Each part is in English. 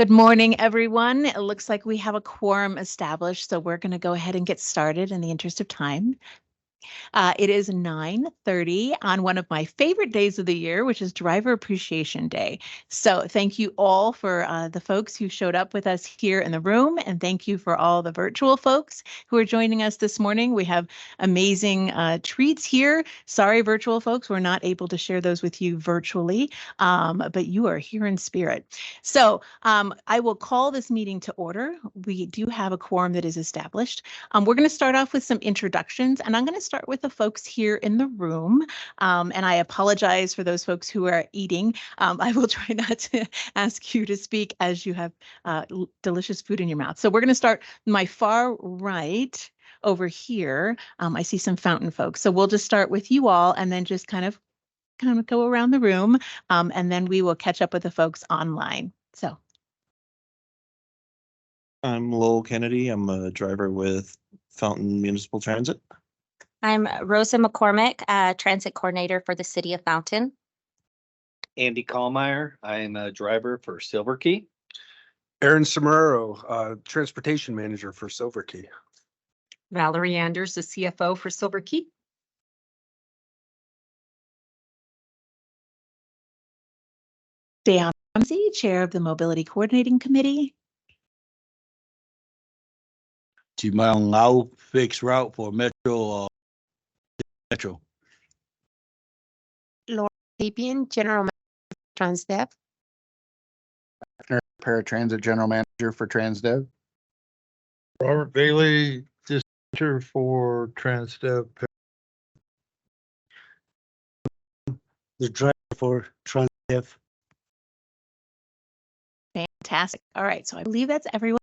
Good morning, everyone. It looks like we have a quorum established, so we're going to go ahead and get started in the interest of time. It is 9:30 on one of my favorite days of the year, which is Driver Appreciation Day. So thank you all for the folks who showed up with us here in the room, and thank you for all the virtual folks who are joining us this morning. We have amazing treats here. Sorry, virtual folks, we're not able to share those with you virtually, but you are here in spirit. So I will call this meeting to order. We do have a quorum that is established. We're going to start off with some introductions, and I'm going to start with the folks here in the room. And I apologize for those folks who are eating. I will try not to ask you to speak as you have delicious food in your mouth. So we're going to start my far right over here. I see some fountain folks. So we'll just start with you all and then just kind of go around the room. And then we will catch up with the folks online. So. I'm Lowell Kennedy. I'm a driver with Fountain Municipal Transit. I'm Rosa McCormick, transit coordinator for the city of Fountain. Andy Kallmeyer. I'm a driver for Silver Key. Aaron Samaro, transportation manager for Silver Key. Valerie Anders, the CFO for Silver Key. Dan Ramsey, chair of the Mobility Coordinating Committee. Timon Lau, fixed route for Metro. Laura Sapien, general manager for Transdev. Paratransit general manager for Transdev. Robert Bailey, dispatcher for Transdev. The driver for Transdev. Fantastic. All right, so I believe that's everyone.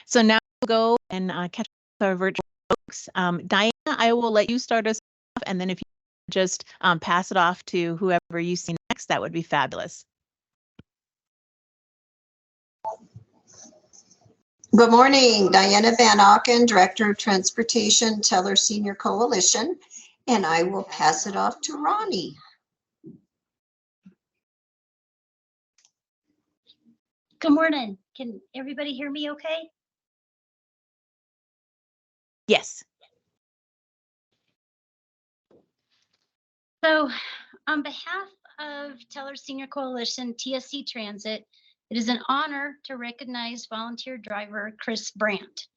So now we'll go and catch our virtual folks. Diana, I will let you start us off, and then if you just pass it off to whoever you see next, that would be fabulous. Good morning, Diana Van Auken, Director of Transportation, Teller Senior Coalition, and I will pass it off to Ronnie. Good morning. Can everybody hear me okay? Yes. So on behalf of Teller Senior Coalition, TSC Transit, it is an honor to recognize volunteer driver Chris Brandt.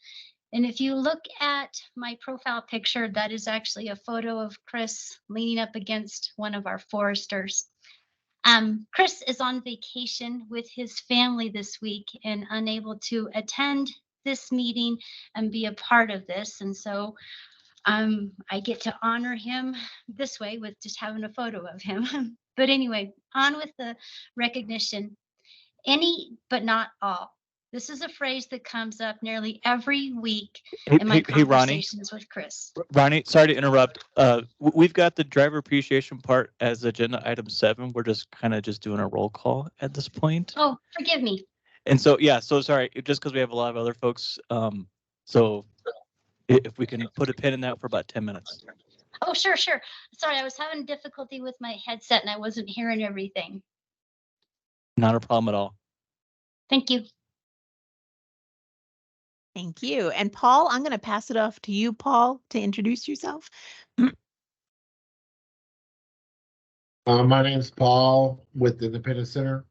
And if you look at my profile picture, that is actually a photo of Chris leaning up against one of our foresters. Chris is on vacation with his family this week and unable to attend this meeting and be a part of this. And so I get to honor him this way with just having a photo of him. But anyway, on with the recognition. Any, but not all. This is a phrase that comes up nearly every week in my conversations with Chris. Ronnie, sorry to interrupt. We've got the driver appreciation part as agenda item 7. We're just kind of doing a roll call at this point. Oh, forgive me. And so, yeah, so sorry, just because we have a lot of other folks. So if we can put a pin in that for about 10 minutes. Oh, sure. Sorry, I was having difficulty with my headset and I wasn't hearing everything. Not a problem at all. Thank you. Thank you. And Paul, I'm going to pass it off to you, Paul, to introduce yourself. My name is Paul with the Independent Center.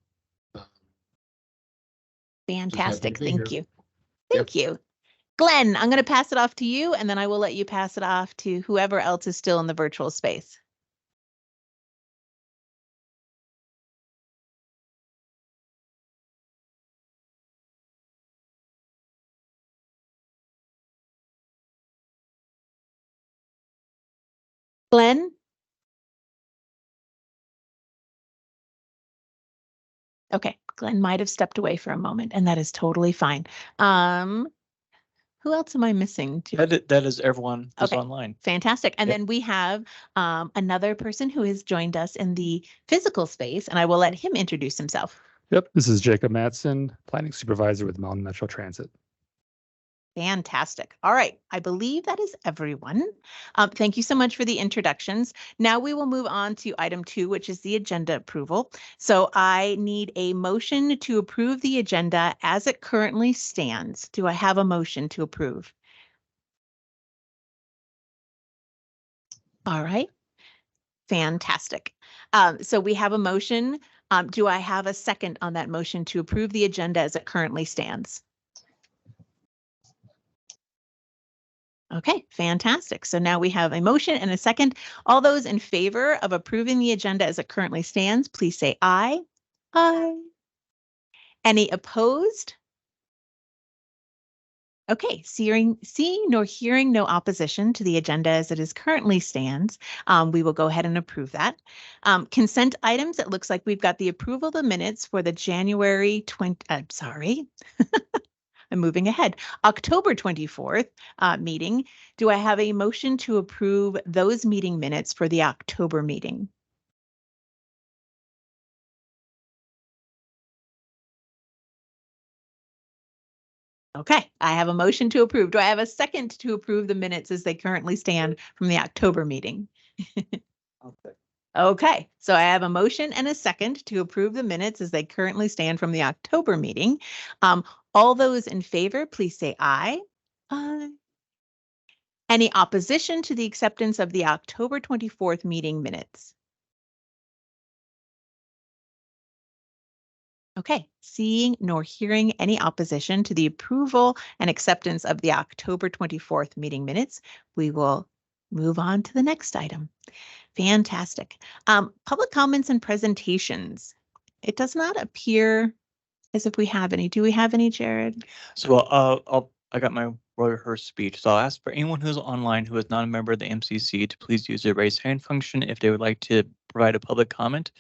Fantastic. Thank you. Thank you. Glenn, I'm going to pass it off to you, and then I will let you pass it off to whoever else is still in the virtual space. Glenn? Okay, Glenn might have stepped away for a moment, and that is totally fine. Who else am I missing? That is everyone who's online. Fantastic. And then we have another person who has joined us in the physical space, and I will let him introduce himself. Yep, this is Jacob Matson, planning supervisor with Mountain Metro Transit. Fantastic. All right. I believe that is everyone. Thank you so much for the introductions. Now we will move on to item 2, which is the agenda approval. So I need a motion to approve the agenda as it currently stands. Do I have a motion to approve? All right. Fantastic. So we have a motion. Do I have a second on that motion to approve the agenda as it currently stands? Okay, fantastic. So now we have a motion and a second. All those in favor of approving the agenda as it currently stands, please say aye. Aye. Any opposed? Okay, seeing nor hearing no opposition to the agenda as it is currently stands, we will go ahead and approve that. Consent items, it looks like we've got the approval of the minutes for the January 20, I'm moving ahead, October 24th meeting. Do I have a motion to approve those meeting minutes for the October meeting? Okay, I have a motion to approve. Do I have a second to approve the minutes as they currently stand from the October meeting? Okay, so I have a motion and a second to approve the minutes as they currently stand from the October meeting. All those in favor, please say aye. Aye. Any opposition to the acceptance of the October 24th meeting minutes? Okay, seeing nor hearing any opposition to the approval and acceptance of the October 24th meeting minutes, we will move on to the next item. Fantastic. Public comments and presentations. It does not appear as if we have any. Do we have any, Jared? So I got my rehearsed speech. So I'll ask for anyone who's online who is not a member of the MCC to please use the raise hand function if they would like to provide a public comment.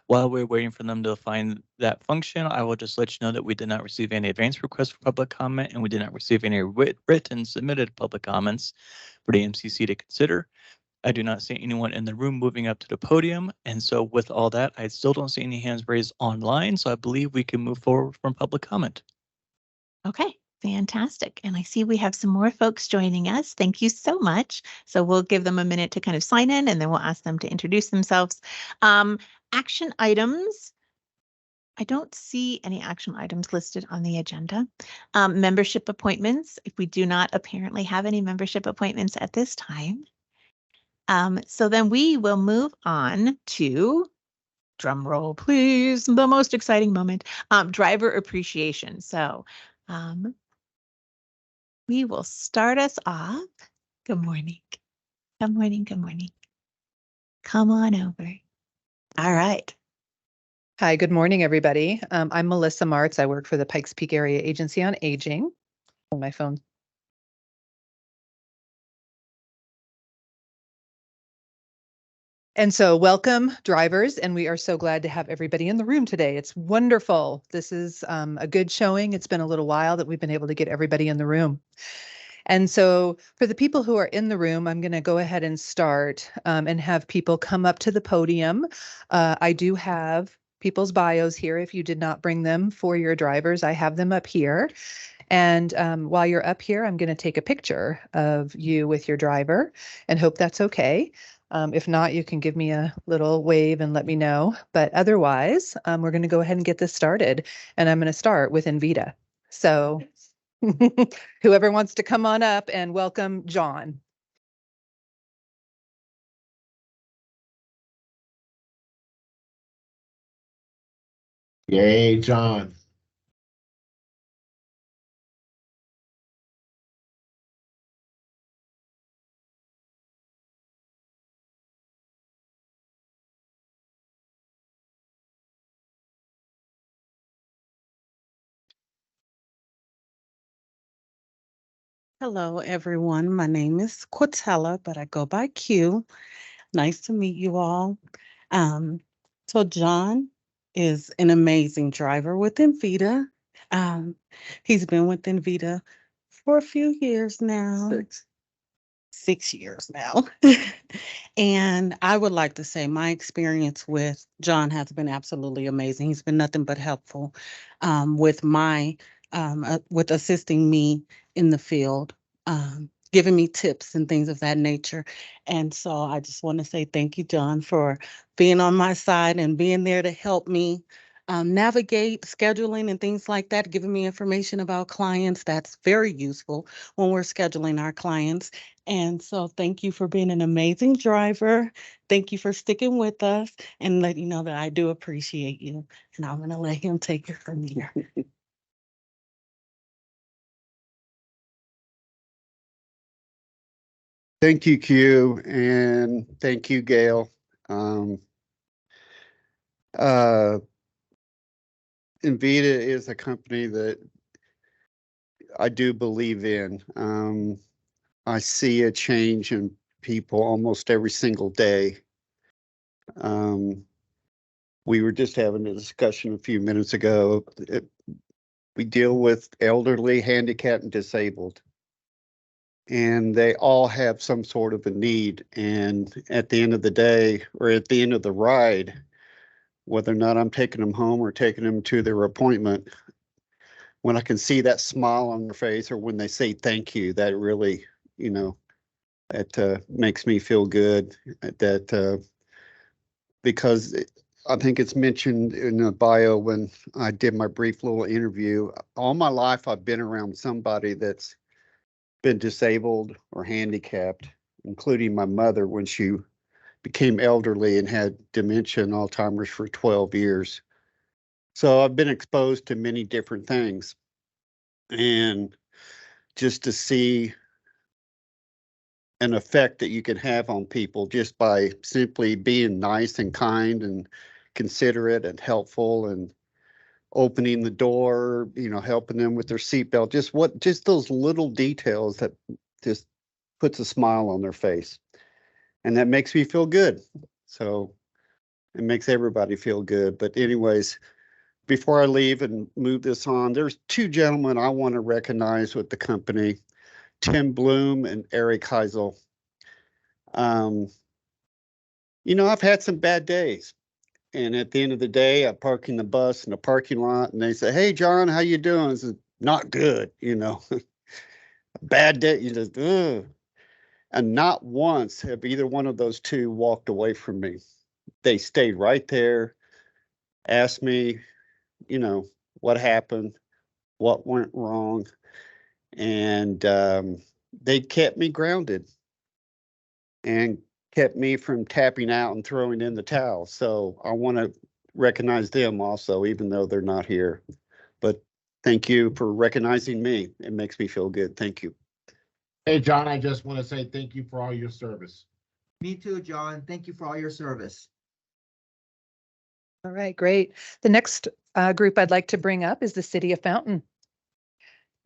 While we're waiting for them to find that function, I will just let you know that we did not receive any advance requests for public comment, and we did not receive any written submitted public comments for the MCC to consider. I do not see anyone in the room moving up to the podium. And so with all that, I still don't see any hands raised online. So I believe we can move forward from public comment. Okay, fantastic. And I see we have some more folks joining us. Thank you so much. So we'll give them a minute to kind of sign in, and then we'll ask them to introduce themselves. Action items. I don't see any action items listed on the agenda. Membership appointments. If we do not apparently have any membership appointments at this time. So then we will move on to, drum roll please, the most exciting moment, driver appreciation. So we will start us off. Good morning. Good morning. Good morning. Come on over. All right. Hi, good morning, everybody. I'm Melissa Martz. I work for the Pikes Peak Area Agency on Aging. On my phone. And so welcome, drivers, and we are so glad to have everybody in the room today. It's wonderful. This is a good showing. It's been a little while that we've been able to get everybody in the room. And so for the people who are in the room, I'm going to go ahead and start and have people come up to the podium. I do have people's bios here. If you did not bring them for your drivers, I have them up here. And while you're up here, I'm going to take a picture of you with your driver and hope that's okay. If not, you can give me a little wave and let me know. But otherwise, we're going to go ahead and get this started. And I'm going to start with Invita. So whoever wants to come on up and welcome John. Yay, John. Hello, everyone. My name is Quatella, but I go by Q. Nice to meet you all. So John is an amazing driver with Invita. He's been with Invita for a few years now. 6 years now. And I would like to say my experience with John has been absolutely amazing. He's been nothing but helpful with my with assisting me in the field, giving me tips and things of that nature. And so I just want to say thank you, John, for being on my side and being there to help me navigate scheduling and things like that, giving me information about clients. That's very useful when we're scheduling our clients. And so thank you for being an amazing driver. Thank you for sticking with us and let you know that I do appreciate you. And I'm going to let him take it from here. Thank you, Q, and thank you, Gail. Invita is a company that I do believe in. I see a change in people almost every single day. We were just having a discussion a few minutes ago. We deal with elderly, handicapped, and disabled. And they all have some sort of a need. And at the end of the day, or at the end of the ride, whether or not I'm taking them home or taking them to their appointment, when I can see that smile on their face or when they say thank you, that really, that makes me feel good. That because I think it's mentioned in the bio when I did my brief little interview, all my life I've been around somebody that's been disabled or handicapped, including my mother when she became elderly and had dementia and Alzheimer's for 12 years. So I've been exposed to many different things. And just to see an effect that you can have on people just by simply being nice and kind and considerate and helpful and opening the door, helping them with their seatbelt, just those little details that just puts a smile on their face. And that makes me feel good. So it makes everybody feel good. But anyways, before I leave and move this on, there's two gentlemen I want to recognize with the company, Tim Bloom and Eric Heisel. I've had some bad days. And at the end of the day, I'm parking the bus in the parking lot and they say, "Hey, John, how you doing?" I said, "Not good, bad day." You just, ugh. And not once have either one of those two walked away from me. They stayed right there, asked me, what happened, what went wrong. And they kept me grounded and kept me from tapping out and throwing in the towel. So I want to recognize them also, even though they're not here. But thank you for recognizing me. It makes me feel good. Thank you. Hey, John, I just want to say thank you for all your service. Me too, John. Thank you for all your service. All right, great. The next group I'd like to bring up is the City of Fountain.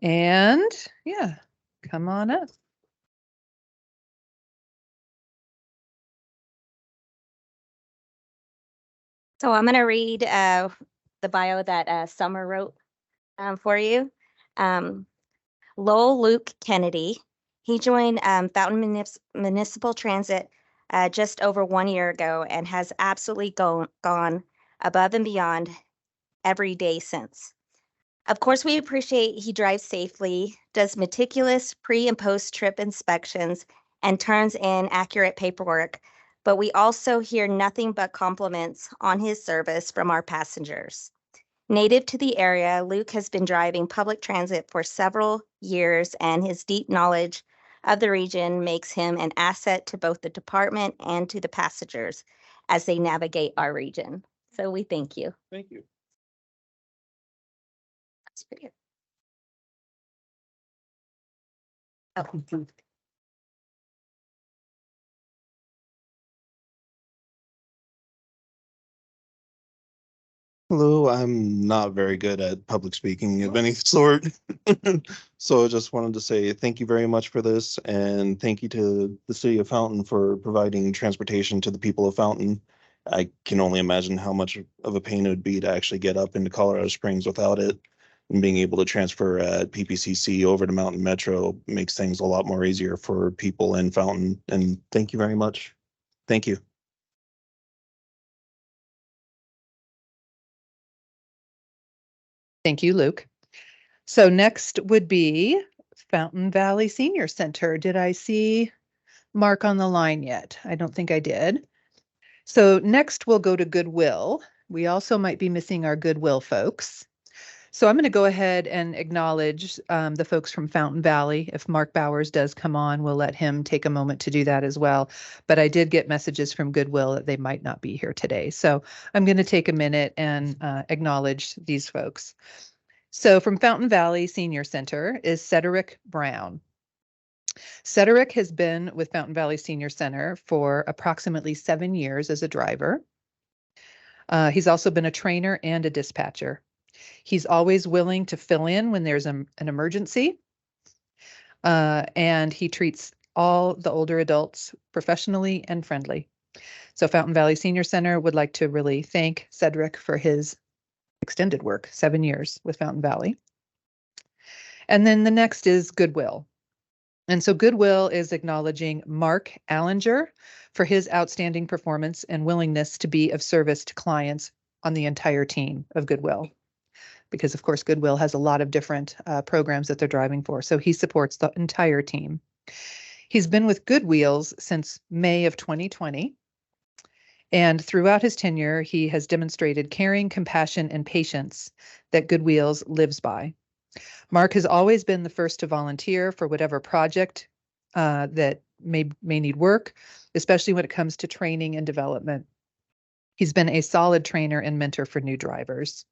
And yeah, come on up. So I'm going to read the bio that Summer wrote for you. Lowell Luke Kennedy. He joined Fountain Municipal Transit just over 1 year ago and has absolutely gone above and beyond every day since. Of course, we appreciate he drives safely, does meticulous pre and post trip inspections, and turns in accurate paperwork. But we also hear nothing but compliments on his service from our passengers. Native to the area, Luke has been driving public transit for several years, and his deep knowledge of the region makes him an asset to both the department and to the passengers as they navigate our region. So we thank you. Thank you. That's video. Hello, I'm not very good at public speaking of any sort. So I just wanted to say thank you very much for this and thank you to the City of Fountain for providing transportation to the people of Fountain. I can only imagine how much of a pain it would be to actually get up into Colorado Springs without it. And being able to transfer at PPCC over to Mountain Metro makes things a lot more easier for people in Fountain. And thank you very much. Thank you. Thank you, Luke. So next would be Fountain Valley Senior Center. Did I see Mark on the line yet? I don't think I did. So next we'll go to Goodwill. We also might be missing our Goodwill folks. So I'm going to go ahead and acknowledge the folks from Fountain Valley. If Mark Bowers does come on, we'll let him take a moment to do that as well. But I did get messages from Goodwill that they might not be here today. So I'm going to take a minute and acknowledge these folks. So from Fountain Valley Senior Center is Cedric Brown. Cedric has been with Fountain Valley Senior Center for approximately 7 years as a driver. He's also been a trainer and a dispatcher. He's always willing to fill in when there's an emergency. And he treats all the older adults professionally and friendly. So Fountain Valley Senior Center would like to really thank Cedric for his extended work, 7 years with Fountain Valley. And then the next is Goodwill. And so Goodwill is acknowledging Mark Allinger for his outstanding performance and willingness to be of service to clients on the entire team of Goodwill. Because of course, Goodwill has a lot of different programs that they're driving for. So he supports the entire team. He's been with Goodwheels since May of 2020. And throughout his tenure, he has demonstrated caring, compassion, and patience that Goodwheels lives by. Mark has always been the first to volunteer for whatever project that may need work, especially when it comes to training and development. He's been a solid trainer and mentor for new drivers.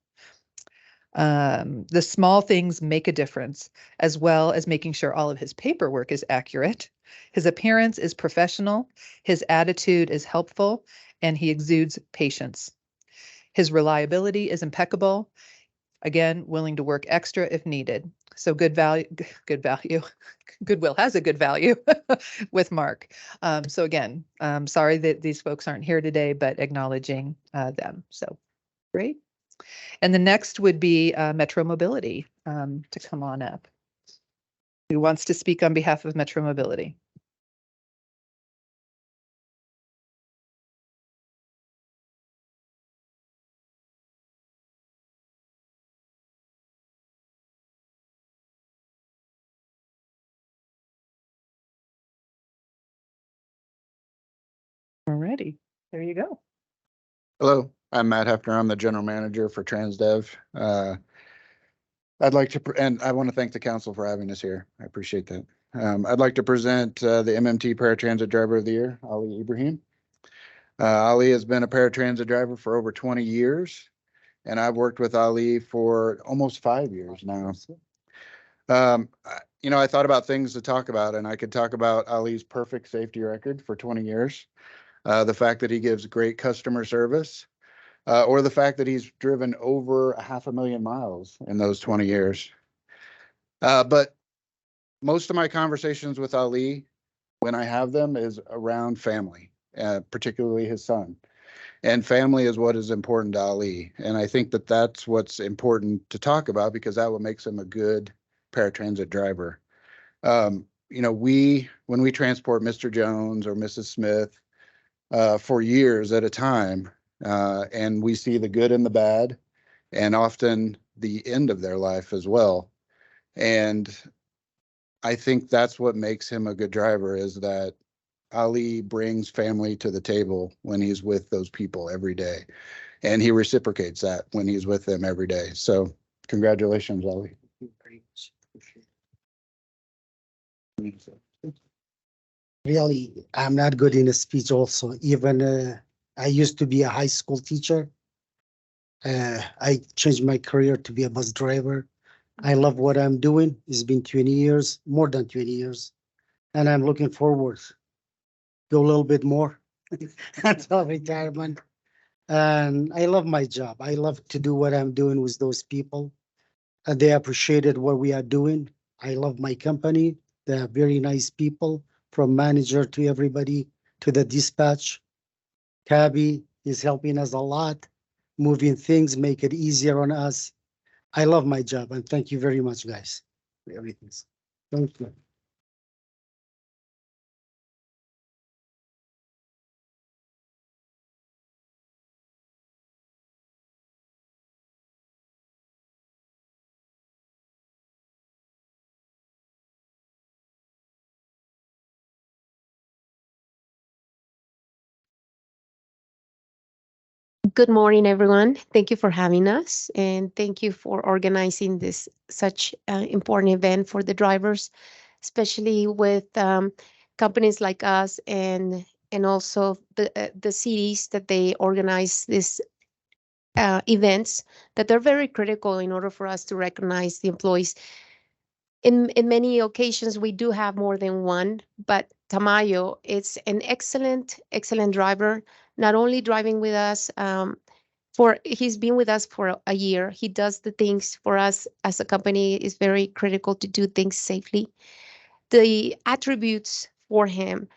The small things make a difference, as well as making sure all of his paperwork is accurate. His appearance is professional, his attitude is helpful, and he exudes patience. His reliability is impeccable. Again, willing to work extra if needed. So good value. Goodwill has a good value with Mark. So again, sorry that these folks aren't here today, but acknowledging them. So great. And the next would be Metro Mobility to come on up. Who wants to speak on behalf of Metro Mobility? Alrighty, there you go. Hello, I'm Matt Hefner. I'm the general manager for TransDev. I'd like to, and I want to thank the council for having us here. I appreciate that. I'd like to present the MMT Paratransit Driver of the Year, Ali Ibrahim. Ali has been a paratransit driver for over 20 years, and I've worked with Ali for almost 5 years now. I thought about things to talk about, and I could talk about Ali's perfect safety record for 20 years. The fact that he gives great customer service, or the fact that he's driven over 500,000 miles in those 20 years. But most of my conversations with Ali, when I have them, is around family, particularly his son. And family is what is important to Ali. And I think that that's what's important to talk about, because that what makes him a good paratransit driver. When we transport Mr. Jones or Mrs. Smith, for years at a time, and we see the good and the bad, and often the end of their life as well. And I think that's what makes him a good driver, is that Ali brings family to the table when he's with those people every day, and he reciprocates that when he's with them every day. So congratulations, Ali. Really, I'm not good in a speech also. Even I used to be a high school teacher. I changed my career to be a bus driver. I love what I'm doing. It's been 20 years, more than 20 years. And I'm looking forward to go a little bit more until retirement. And I love my job. I love to do what I'm doing with those people. And they appreciated what we are doing. I love my company. They are very nice people, from manager to everybody, to the dispatch. Cabby is helping us a lot, moving things, make it easier on us. I love my job, and thank you very much, guys, for everything. Thank you. Good morning, everyone. Thank you for having us, and thank you for organizing this such important event for the drivers, especially with companies like us and also the cities that they organize these events that are very critical in order for us to recognize the employees. In many occasions, we do have more than one, but Tamayo is an excellent driver, not only driving with us. He's been with us for a year. He does the things for us as a company. Is very critical to do things safely. The attributes for him,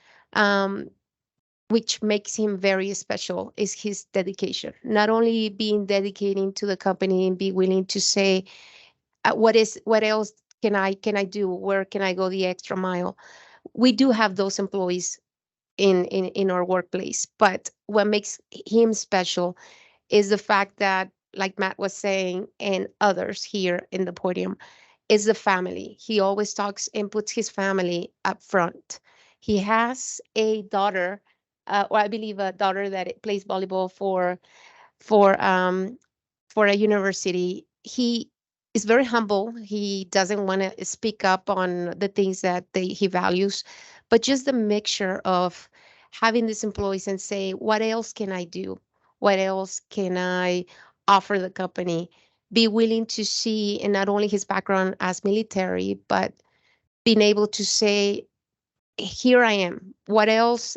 which makes him very special, is his dedication. Not only being dedicating to the company and be willing to say, what else can I do? Where can I go the extra mile? We do have those employees in our workplace, but what makes him special is the fact that, like Matt was saying, and others here in the podium, is the family. He always talks and puts his family up front. He has a daughter, or I believe a daughter that plays volleyball for um for a university. He is very humble. He doesn't want to speak up on the things that he values, but just the mixture of having these employees and say, what else can I do? What else can I offer the company? Be willing to see, and not only his background as military, but being able to say, here I am. What else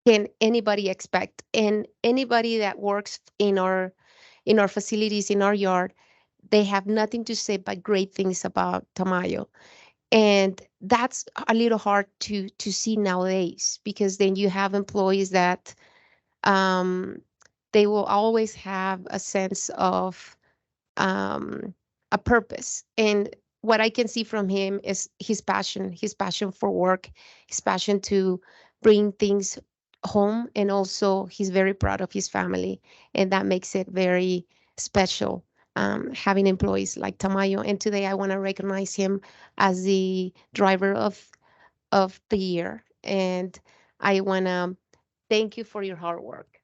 can anybody expect? And anybody that works in our facilities, in our yard, they have nothing to say but great things about Tamayo. And that's a little hard to see nowadays, because then you have employees that um, they will always have a sense of um, a purpose. And what I can see from him is his passion for work, his passion to bring things home, and also he's very proud of his family, and that makes it very special. Having employees like Tamayo, and today I want to recognize him as the driver of the year, and I want to thank you for your hard work.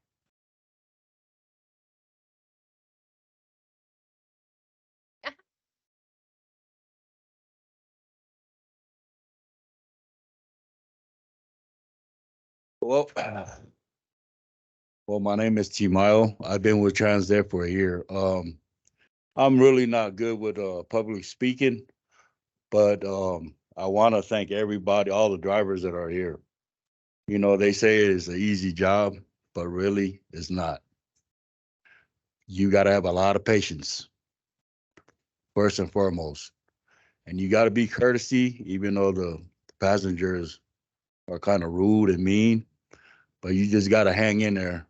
Well, well, my name is Chimayo. I've been with Transdev for a year. I'm really not good with public speaking, but I want to thank everybody, all the drivers that are here. You know, they say it's an easy job, but really it's not. You got to have a lot of patience, first and foremost. And you got to be courtesy, even though the passengers are kind of rude and mean, but you just got to hang in there.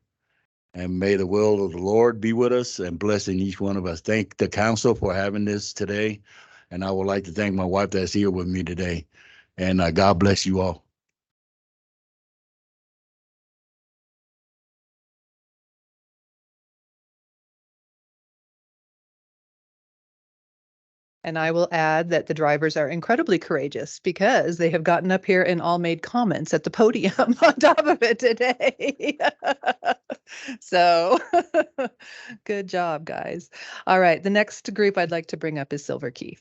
And may the will of the Lord be with us and blessing each one of us. Thank the council for having this today. And I would like to thank my wife that's here with me today. And God bless you all. And I will add that the drivers are incredibly courageous, because they have gotten up here and all made comments at the podium on top of it today. So good job, guys. All right, the next group I'd like to bring up is Silver Key.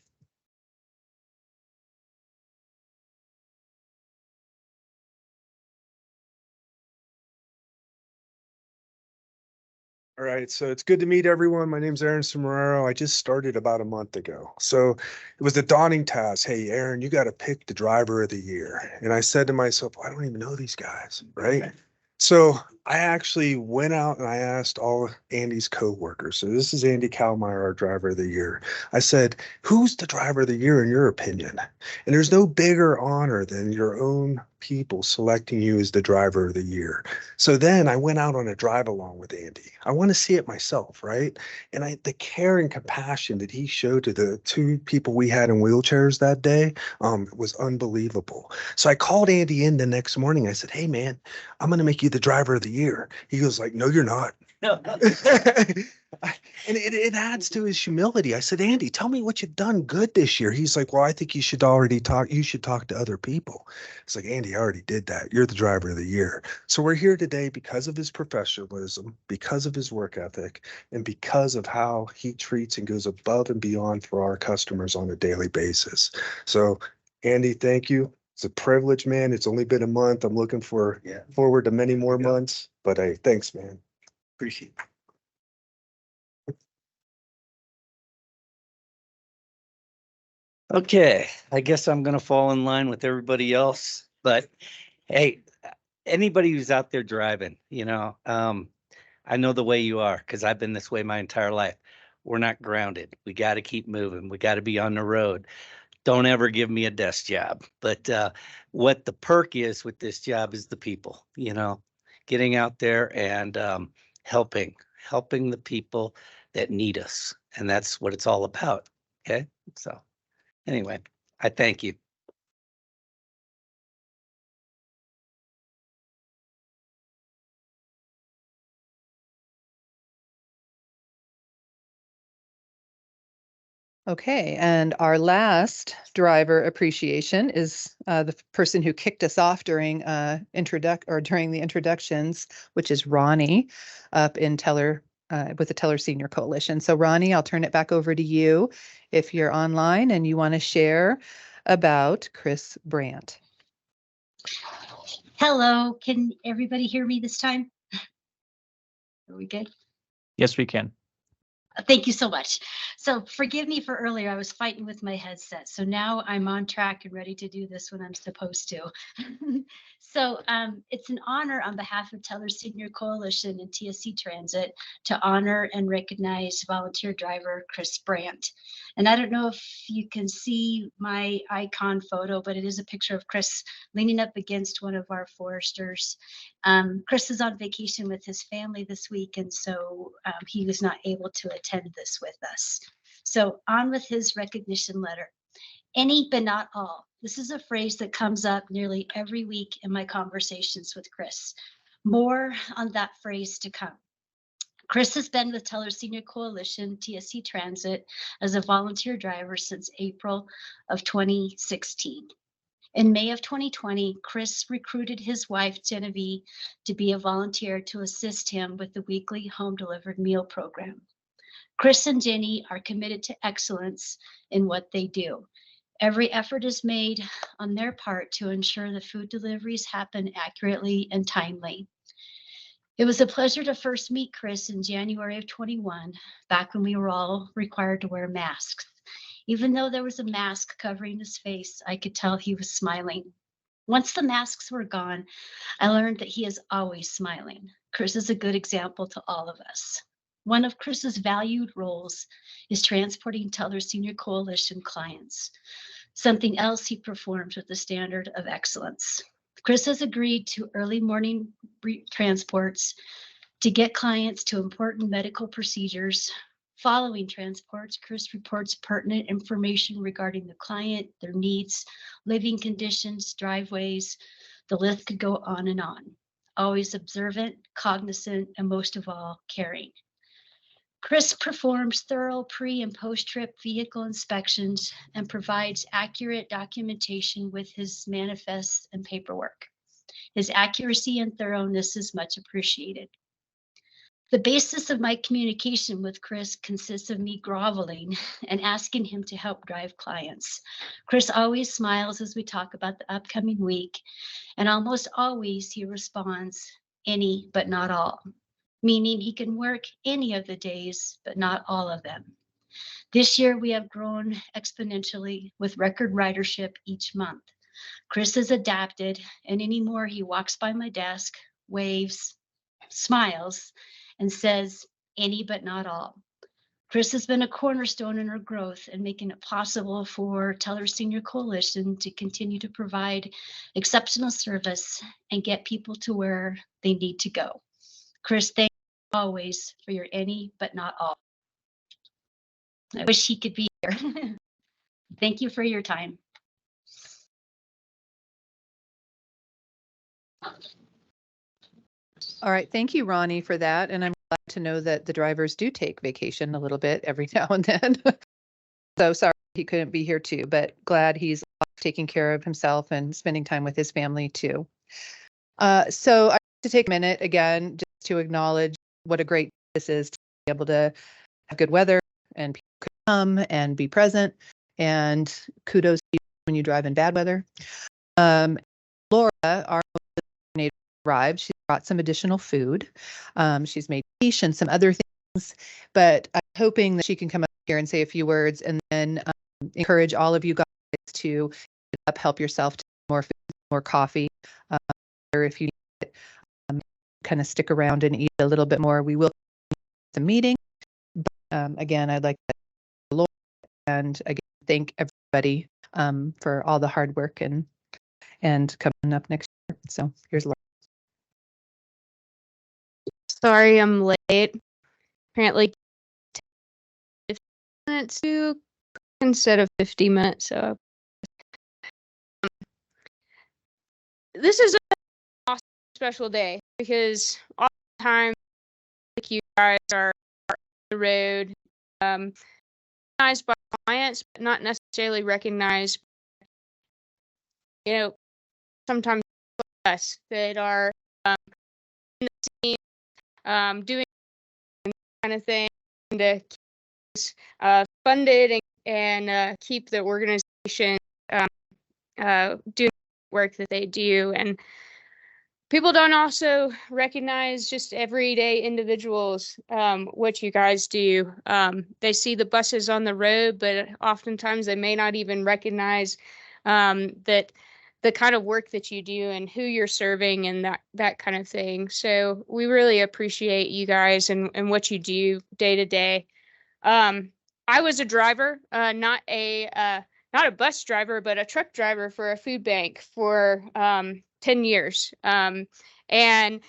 All right, so it's good to meet everyone. My name's Aaron Sombrero. I just started about a month ago. So it was a daunting task. Hey, Aaron, you got to pick the driver of the year. And I said to myself, I don't even know these guys, right? So I actually went out and I asked all Andy's coworkers. So this is Andy Kalmeyer, our driver of the year. I said, who's the driver of the year in your opinion? And there's no bigger honor than your own people selecting you as the driver of the year. So then I went out on a drive along with Andy. I want to see it myself, right? And the care and compassion that he showed to the two people we had in wheelchairs that day was unbelievable. So I called Andy in the next morning. I said, hey man, I'm going to make you the driver of the year. He goes like, no, you're not. And it adds to his humility. I said, Andy, tell me what you've done good this year. He's like, well, I think you should talk to other people. It's like, Andy, I already did that. You're the driver of the year. So we're here today because of his professionalism, because of his work ethic, and because of how he treats and goes above and beyond for our customers on a daily basis. So Andy, thank you. It's a privilege, man. It's only been a month. I'm looking forward to many more months, but hey, thanks, man. Appreciate it. Okay, I guess I'm gonna fall in line with everybody else, but hey, anybody who's out there driving, I know the way you are because I've been this way my entire life. We're not grounded. We got to keep moving. We got to be on the road. Don't ever give me a desk job. But what the perk is with this job is the people, getting out there and helping the people that need us. And that's what it's all about. Okay. So anyway, I thank you. Okay, and our last driver appreciation is the person who kicked us off during during the introductions, which is Ronnie up in Teller with the Teller Senior Coalition. So Ronnie, I'll turn it back over to you if you're online and you want to share about Chris Brandt. Hello, can everybody hear me this time? Are we good? Yes, we can. Thank you so much. So forgive me for earlier, I was fighting with my headset. So now I'm on track and ready to do this when I'm supposed to. So it's an honor on behalf of Teller Senior Coalition and TSC Transit to honor and recognize volunteer driver Chris Brandt. And I don't know if you can see my icon photo, but it is a picture of Chris leaning up against one of our foresters. Chris is on vacation with his family this week, and so he was not able to attend this with us. So on with his recognition letter. Any but not all. This is a phrase that comes up nearly every week in my conversations with Chris. More on that phrase to come. Chris has been with Teller Senior Coalition, TSC Transit, as a volunteer driver since April of 2016. In May of 2020, Chris recruited his wife, Genevieve, to be a volunteer to assist him with the weekly home delivered meal program. Chris and Jenny are committed to excellence in what they do. Every effort is made on their part to ensure the food deliveries happen accurately and timely. It was a pleasure to first meet Chris in January of 21, back when we were all required to wear masks. Even though there was a mask covering his face, I could tell he was smiling. Once the masks were gone, I learned that he is always smiling. Chris is a good example to all of us. One of Chris's valued roles is transporting Teller Senior Coalition clients. Something else he performs with the standard of excellence. Chris has agreed to early morning transports to get clients to important medical procedures. Following transports, Chris reports pertinent information regarding the client, their needs, living conditions, driveways. The list could go on and on. Always observant, cognizant, and most of all, caring. Chris performs thorough pre- and post-trip vehicle inspections and provides accurate documentation with his manifests and paperwork. His accuracy and thoroughness is much appreciated. The basis of my communication with Chris consists of me groveling and asking him to help drive clients. Chris always smiles as we talk about the upcoming week, and almost always he responds, any but not all, meaning he can work any of the days, but not all of them. This year we have grown exponentially with record ridership each month. Chris has adapted, and anymore he walks by my desk, waves, smiles, and says, any but not all. Chris has been a cornerstone in our growth and making it possible for Teller Senior Coalition to continue to provide exceptional service and get people to where they need to go. Chris, thank you always for your any but not all. I wish he could be here. Thank you for your time. All right, thank you, Ronnie, for that. And I'm glad to know that the drivers do take vacation a little bit every now and then. So sorry he couldn't be here too, but glad he's taking care of himself and spending time with his family too. So I want to take a minute again just to acknowledge what a great this is to be able to have good weather and people could come and be present. And kudos to you when you drive in bad weather. Laura, our coordinator, arrived. She brought some additional food. She's made quiche and some other things, but I'm hoping that she can come up here and say a few words and then encourage all of you guys to get up, help yourself to more food, more coffee, or if you need it, kind of stick around and eat a little bit more. We will the meeting. But, again, I'd like to thank the Lord and again thank everybody for all the hard work and coming up next year. So here's Laura. Sorry, I'm late. Apparently, 50 minutes to instead of 50 minutes. So this is an awesome special day because all the time, like you guys are on the road, recognized by clients, but not necessarily recognized. You know, sometimes us that are in the scene, doing kind of thing to keep us funded and keep the organization doing work that they do. And people don't also recognize just everyday individuals, what you guys do. They see the buses on the road, but oftentimes they may not even recognize that the kind of work that you do and who you're serving and that kind of thing. So we really appreciate you guys and what you do day to day. I was a driver, not a bus driver, but a truck driver for a food bank for 10 years. And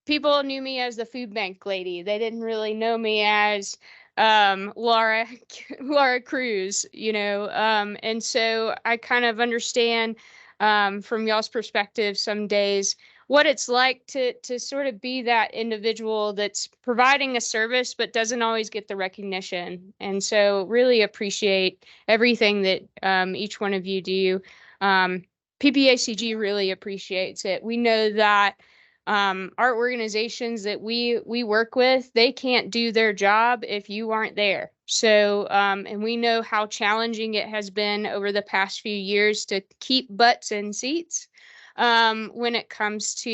people knew me as the food bank lady. They didn't really know me as Laura Cruz, you know. And so I kind of understand from y'all's perspective some days what it's like to sort of be that individual that's providing a service but doesn't always get the recognition. And so really appreciate everything that each one of you do. PPACG really appreciates it. We know that our organizations that we work with, they can't do their job if you aren't there. So, and we know how challenging it has been over the past few years to keep butts in seats when it comes to,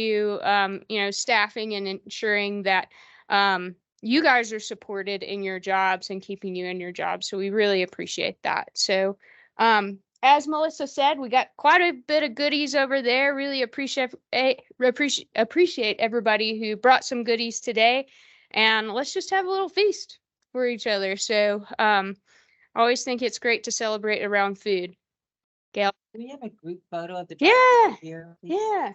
you know, staffing and ensuring that you guys are supported in your jobs and keeping you in your jobs. So we really appreciate that. So, as Melissa said, we got quite a bit of goodies over there. Really appreciate everybody who brought some goodies today. And let's just have a little feast for each other. So I always think it's great to celebrate around food. Gail? Do we have a group photo of the Yeah. here? Yeah.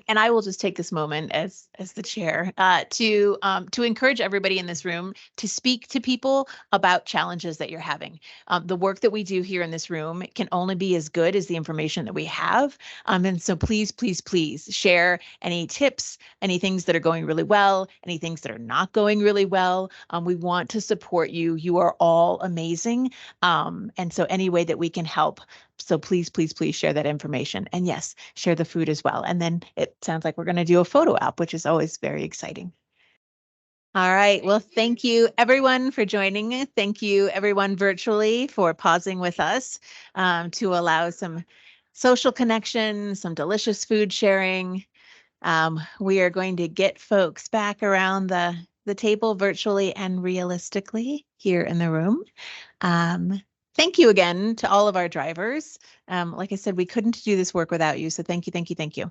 And I will just take this moment as the chair to encourage everybody in this room to speak to people about challenges that you're having. The work that we do here in this room can only be as good as the information that we have. And so please, please, please share any tips, any things that are going really well, any things that are not going really well. We want to support you. You are all amazing. And so any way that we can help. So please, please, please share that information. And yes, share the food as well. And then it sounds like we're going to do a photo op, which is always very exciting. All right. Well, thank you everyone for joining. Thank you everyone virtually for pausing with us to allow some social connection, some delicious food sharing. We are going to get folks back around the table virtually and realistically here in the room. Thank you again to all of our drivers. Like I said, we couldn't do this work without you. So thank you, thank you, thank you.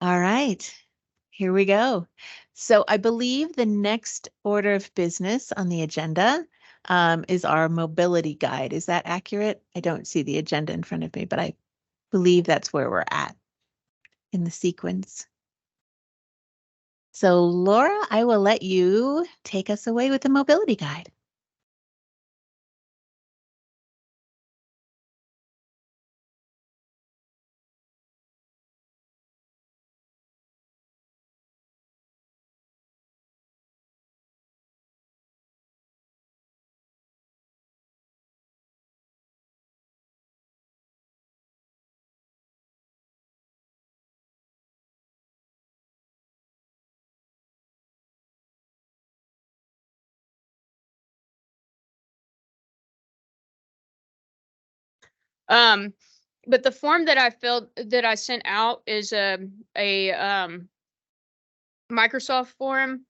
All right, here we go. So I believe the next order of business on the agenda is our mobility guide. Is that accurate? I don't see the agenda in front of me, but I believe that's where we're at in the sequence. So Laura, I will let you take us away with the mobility guide. But the form that I sent out is a Microsoft form.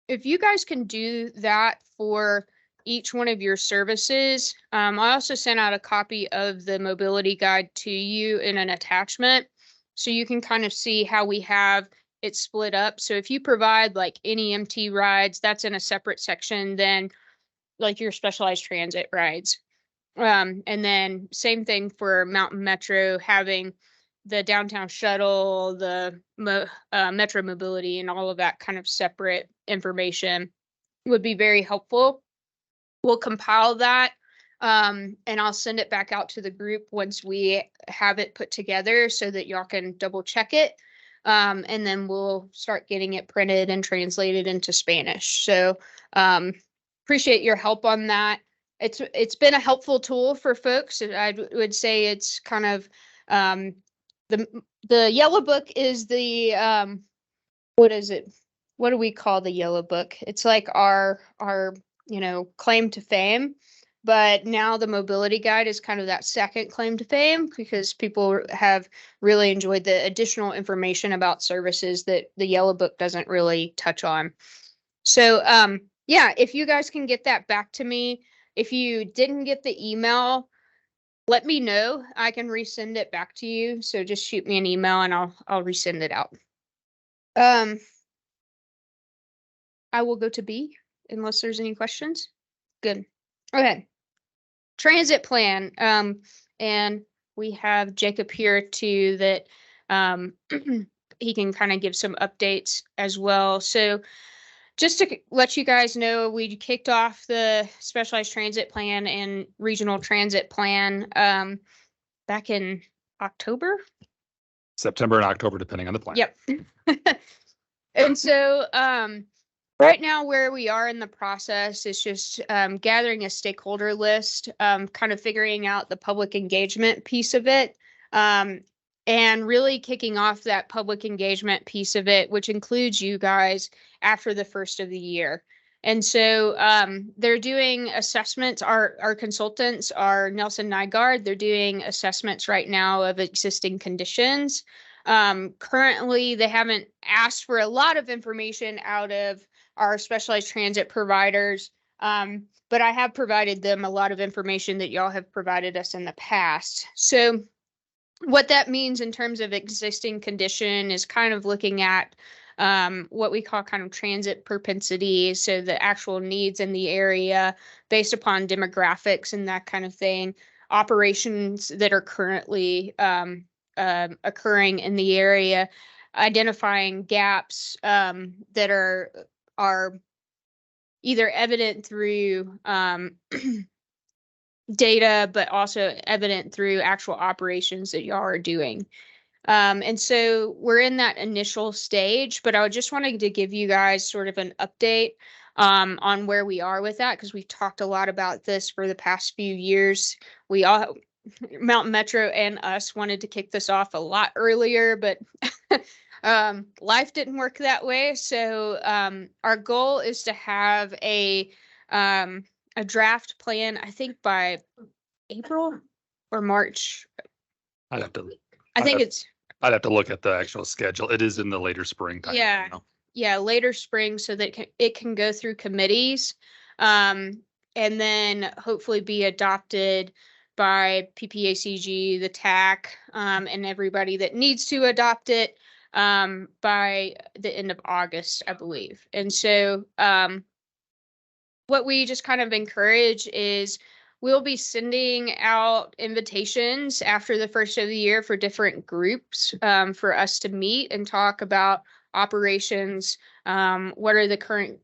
If you guys can do that for each one of your services, I also sent out a copy of the mobility guide to you in an attachment, so you can kind of see how we have it split up. So if you provide like any MT rides, that's in a separate section than like your specialized transit rides. And then same thing for Mountain Metro, having the downtown shuttle, the Metro mobility, and all of that kind of separate information would be very helpful. We'll compile that, and I'll send it back out to the group once we have it put together so that y'all can double check it. And then we'll start getting it printed and translated into Spanish. So appreciate your help on that. It's been a helpful tool for folks. I would say it's kind of the yellow book is the what is it? What do we call the yellow book? It's like our claim to fame. But now the mobility guide is kind of that second claim to fame, because people have really enjoyed the additional information about services that the yellow book doesn't really touch on. So yeah, if you guys can get that back to me. If you didn't get the email, let me know. I can resend it back to you. So just shoot me an email and I'll resend it out. I will go to B unless there's any questions. Good. Okay. Transit plan. And we have Jacob here too, that he can kind of give some updates as well. So just to let you guys know, we kicked off the specialized transit plan and regional transit plan back in October. September and October, depending on the plan. Yep. And so right now where we are in the process is just gathering a stakeholder list, kind of figuring out the public engagement piece of it, and really kicking off that public engagement piece of it, which includes you guys after the first of the year. And so they're doing assessments. Our consultants are Nelson Nygaard. They're doing assessments right now of existing conditions. Currently, they haven't asked for a lot of information out of our specialized transit providers, but I have provided them a lot of information that y'all have provided us in the past. So what that means in terms of existing condition is kind of looking at what we call kind of transit propensity, so the actual needs in the area based upon demographics and that kind of thing, operations that are currently occurring in the area, identifying gaps that are either evident through data, but also evident through actual operations that y'all are doing. And so we're in that initial stage, but I just wanted to give you guys sort of an update on where we are with that, because we've talked a lot about this for the past few years. We all, Mountain Metro and us, wanted to kick this off a lot earlier, but life didn't work that way. So our goal is to have a draft plan, I think by April or March. I'd have to look at the actual schedule. It is in the later spring time. Yeah. Yeah, later spring, so that it can go through committees, and then hopefully be adopted by PPACG, the TAC, and everybody that needs to adopt it by the end of August, I believe. And so what we just kind of encourage is we'll be sending out invitations after the first of the year for different groups for us to meet and talk about operations. What are the current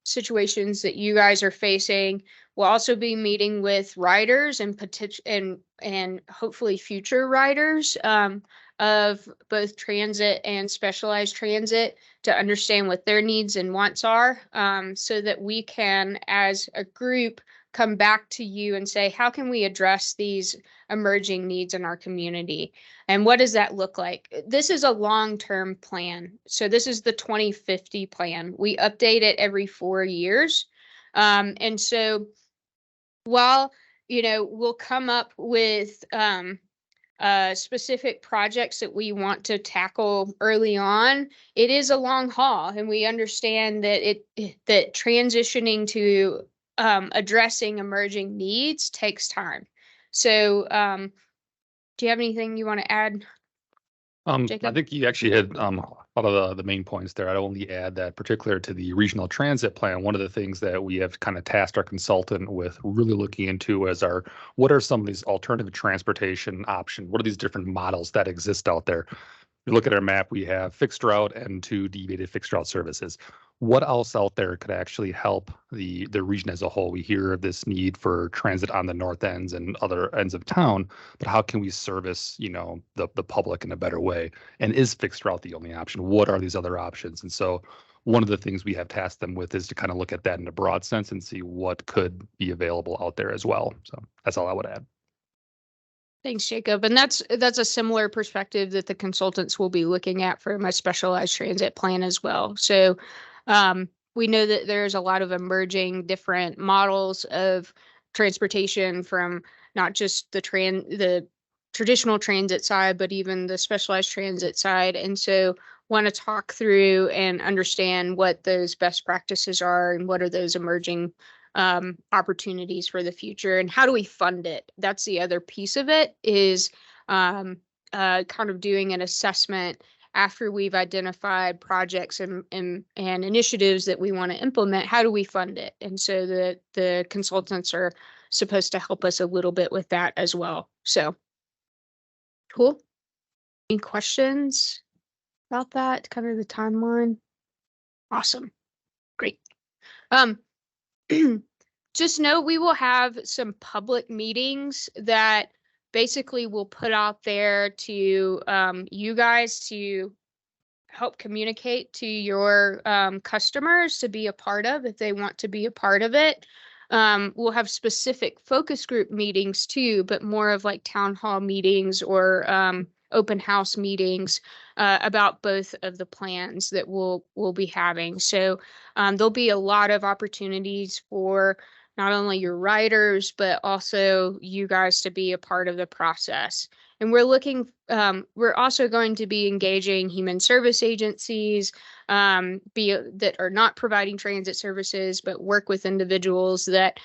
situations that you guys are facing? We'll also be meeting with riders and hopefully future riders of both transit and specialized transit to understand what their needs and wants are, so that we can, as a group, come back to you and say, how can we address these emerging needs in our community? And what does that look like? This is a long-term plan. So this is the 2050 plan. We update it every 4 years. And so while we'll come up with specific projects that we want to tackle early on. It is a long haul, and we understand that that transitioning to addressing emerging needs takes time. So do you have anything you want to add? I Jacob? think you actually hit a lot of the main points there. I'd only add that particular to the regional transit plan, one of the things that we have kind of tasked our consultant with really looking into is what are some of these alternative transportation options? What are these different models that exist out there? You look at our map, we have fixed route and 2 deviated fixed route services. What else out there could actually help the region as a whole? We hear of this need for transit on the north ends and other ends of town, but how can we service, the public in a better way? And is fixed route the only option? What are these other options? And so one of the things we have tasked them with is to kind of look at that in a broad sense and see what could be available out there as well. So that's all I would add. Thanks, Jacob. And that's a similar perspective that the consultants will be looking at for my specialized transit plan as well. So we know that there's a lot of emerging different models of transportation from not just the traditional transit side, but even the specialized transit side. And so want to talk through and understand what those best practices are and what are those emerging opportunities for the future and how do we fund it. That's the other piece of it is kind of doing an assessment after we've identified projects and initiatives that we want to implement. How do we fund it? And so the consultants are supposed to help us a little bit with that as well. So cool. Any questions about that? Kind of the timeline? Awesome. Great. Just know we will have some public meetings that basically we'll put out there to you guys to help communicate to your customers to be a part of if they want to be a part of it. We'll have specific focus group meetings too, but more of like town hall meetings or open house meetings about both of the plans that we'll be having. So there'll be a lot of opportunities for not only your riders, but also you guys to be a part of the process. And we're also going to be engaging human service agencies that are not providing transit services, but work with individuals that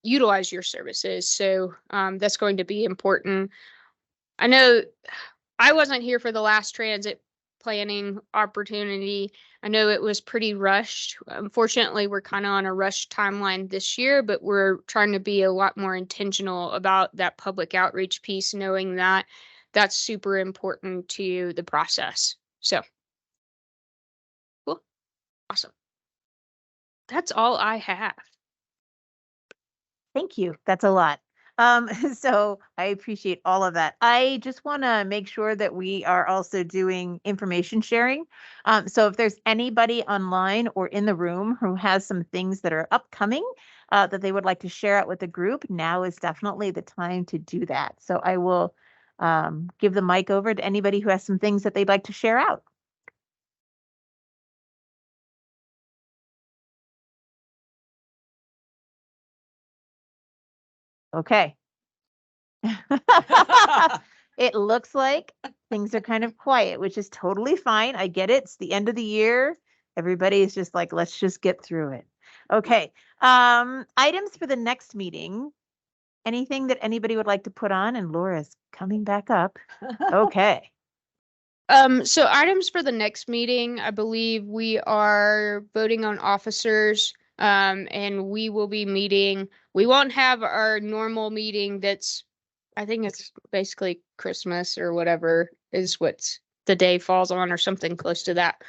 utilize your services. So that's going to be important. I know I wasn't here for the last transit planning opportunity. I know it was pretty rushed. Unfortunately, we're kind of on a rushed timeline this year, but we're trying to be a lot more intentional about that public outreach piece, knowing that that's super important to the process. So cool. Awesome. That's all I have. Thank you. That's a lot. So I appreciate all of that. I just want to make sure that we are also doing information sharing. So if there's anybody online or in the room who has some things that are upcoming that they would like to share out with the group, now is definitely the time to do that. So I will give the mic over to anybody who has some things that they'd like to share out. Okay. It looks like things are kind of quiet, which is totally fine. I get it. It's the end of the year. Everybody is just like, let's just get through it. Okay. Items for the next meeting. Anything that anybody would like to put on? And Laura's coming back up. Okay. So items for the next meeting, I believe we are voting on officers, and we will be meeting. We won't have our normal meeting I think it's basically Christmas or whatever is what's the day falls on or something close to that.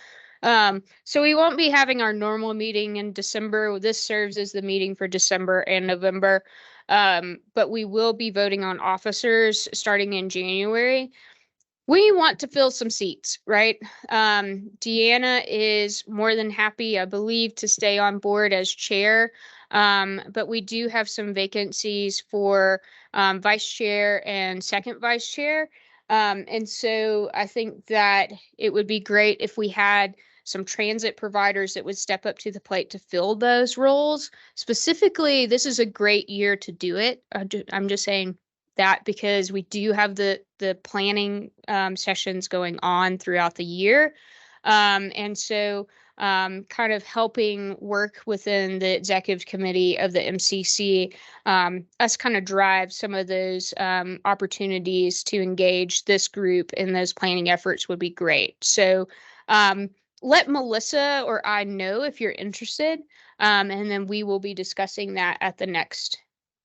So we won't be having our normal meeting in December. This serves as the meeting for December and November. But we will be voting on officers starting in January. We want to fill some seats, right? Deanna is more than happy, I believe, to stay on board as chair. But we do have some vacancies for vice chair and second vice chair. And so I think that it would be great if we had some transit providers that would step up to the plate to fill those roles. Specifically, this is a great year to do it. I'm just saying that because we do have the planning sessions going on throughout the year. And so kind of helping work within the executive committee of the MCC, us kind of drive some of those opportunities to engage this group in those planning efforts would be great. So let Melissa or I know if you're interested, and then we will be discussing that at the next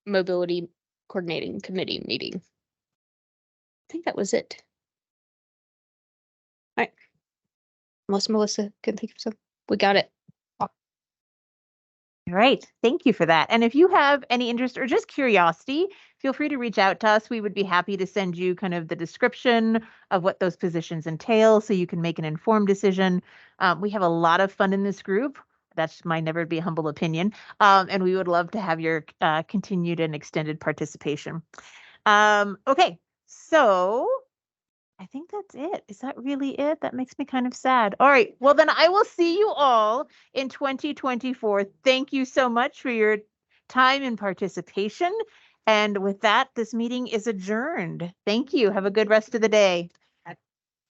mobility coordinating committee meeting. I think that was it. All right. Unless Melissa can think of something. We got it. All right. Thank you for that. And if you have any interest or just curiosity, feel free to reach out to us. We would be happy to send you kind of the description of what those positions entail so you can make an informed decision. We have a lot of fun in this group. That's my never be humble opinion. And we would love to have your continued and extended participation. Okay, so I think that's it. Is that really it? That makes me kind of sad. All right. Well, then I will see you all in 2024. Thank you so much for your time and participation. And with that, this meeting is adjourned. Thank you. Have a good rest of the day.